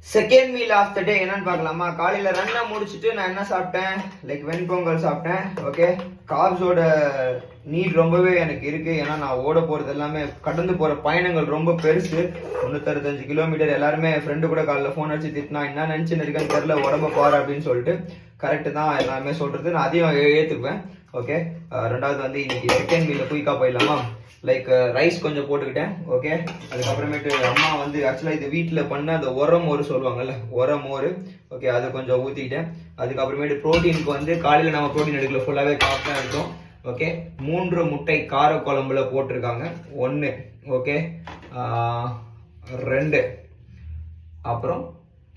Second meal of the டே என்னன்னு பார்க்கலாமா? காலையில் ரன்னை முடிச்சுட்டு நான் என்ன சாப்பிட்டேன்? லைக் வெண்பொங்கல் சாப்பிட்டேன். ஓகே, கார்ப்ஸோட நீட் ரொம்பவே எனக்கு இருக்கு. ஏன்னா நான் ஓட போகிறது எல்லாமே கடந்து போகிற பயணங்கள் ரொம்ப பெருசு. 365 கிலோமீட்டர். எல்லாருமே ஃப்ரெண்டு கூட காலையில் ஃபோன் அடிச்சு திட்டினா என்ன நினச்சின்னு இருக்கேன்னு தெரில, உடம்ப பாரு அப்படின்னு சொல்லிட்டு. கரெக்டு தான் எல்லாமே சொல்கிறது, நான் அதையும் ஏற்றுக்குவேன். ஓகே, ரெண்டாவது வந்து இன்னைக்கு செகண்ட் மீலில் குயிக்காக போயிடலாமா? லைக் ரைஸ் கொஞ்சம் போட்டுக்கிட்டேன். ஓகே, அதுக்கப்புறமேட்டு அம்மா வந்து ஆக்சுவலாக இது வீட்டில் பண்ண அந்த உரமோறு சொல்லுவாங்கல்ல, உரமோறு. ஓகே, அதை கொஞ்சம் ஊற்றிக்கிட்டேன். அதுக்கப்புறமேட்டு ப்ரோட்டீனுக்கு வந்து காலையில் நம்ம ப்ரோட்டீன் எடுக்கல, ஃபுல்லாகவே காஃப்டாக இருக்கும். ஓகே, 3 முட்டை கார குழம்புல போட்டிருக்காங்க. 1, ஓகே, 2, அப்புறம்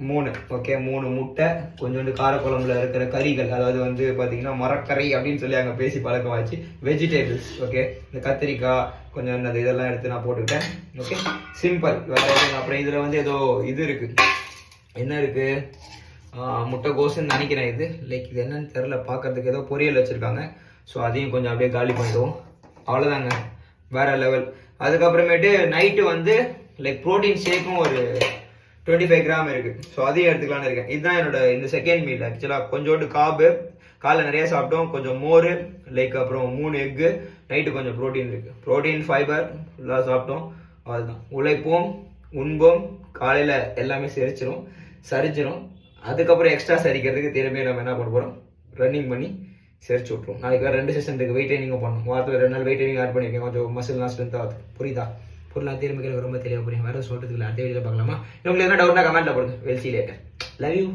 3. ஓகே, 3 முட்டை, கொஞ்சோண்டு காரக்குழம்புல இருக்கிற கறிகள், அதாவது வந்து பார்த்தீங்கன்னா மரக்கறி அப்படின்னு சொல்லி அங்கே பேசி பழக்கமாச்சு. வெஜிடேபிள்ஸ், ஓகே, இந்த கத்திரிக்காய் கொஞ்சம் இந்த இதெல்லாம் எடுத்து நான் போட்டுக்கிட்டேன். ஓகே, சிம்பிள், வேற எதுவும். அப்புறம் இதில் வந்து ஏதோ இது இருக்குது, என்ன இருக்குது, முட்டைகோசுன்னு நினைக்கிறேன். இது லைக் இது என்னன்னு தெரில, பார்க்கறதுக்கு ஏதோ பொரியல் வச்சுருக்காங்க. ஸோ அதையும் கொஞ்சம் அப்படியே காலி பண்ணிடுவோம். அவ்வளோதாங்க, வேற லெவல். அதுக்கப்புறமேட்டு நைட்டு வந்து லைக் ப்ரோட்டீன் ஷேக்கும் ஒரு 25 கிராம் இருக்குது. ஸோ அதையும் எடுத்துக்கலான்னு இருக்கேன். இதுதான் என்னோட இந்த செகண்ட் மீல். ஆக்சுவலாக கொஞ்சோண்டு காபு, காலைல நிறைய சாப்பிட்டோம், கொஞ்சம் மோர், லைக் அப்புறம் 3 எக்கு, நைட்டு கொஞ்சம் ப்ரோட்டீன் இருக்குது. ப்ரோட்டீன் ஃபைபர் ஃபுல்லாக சாப்பிட்டோம். அதுதான், உழைப்போம் உண்போம், காலையில் எல்லாமே சரிச்சிரும். அதுக்கப்புறம் எக்ஸ்ட்ரா சரிக்கிறதுக்கு திரும்பியும் நம்ம என்ன பண்ண போகிறோம்? ரன்னிங் பண்ணி சரிச்சு விட்ருவோம். நாளைக்கு வேறு 2 செஷன் இருக்குது, வெயிட் ட்ரைனிங்கும் பண்ணணும். வாரத்தில் 2 நாள் வெயிட் ட்ரைனிங் ஆட் பண்ணியிருக்கேன், கொஞ்சம் மசில்லாம் ஸ்ட்ரென்த் ஆகுது. புரியுதா? பொருளாக திரும்பி ரொம்ப தெளிவாக புரியும். வேறு சொல்கிறதுக்கு அடுத்த வீடியோவில் பார்க்கலாமா? உங்களுக்கு எதனா டவுட்னா கமெண்ட்டில் போடுங்க. Well C later. Love you.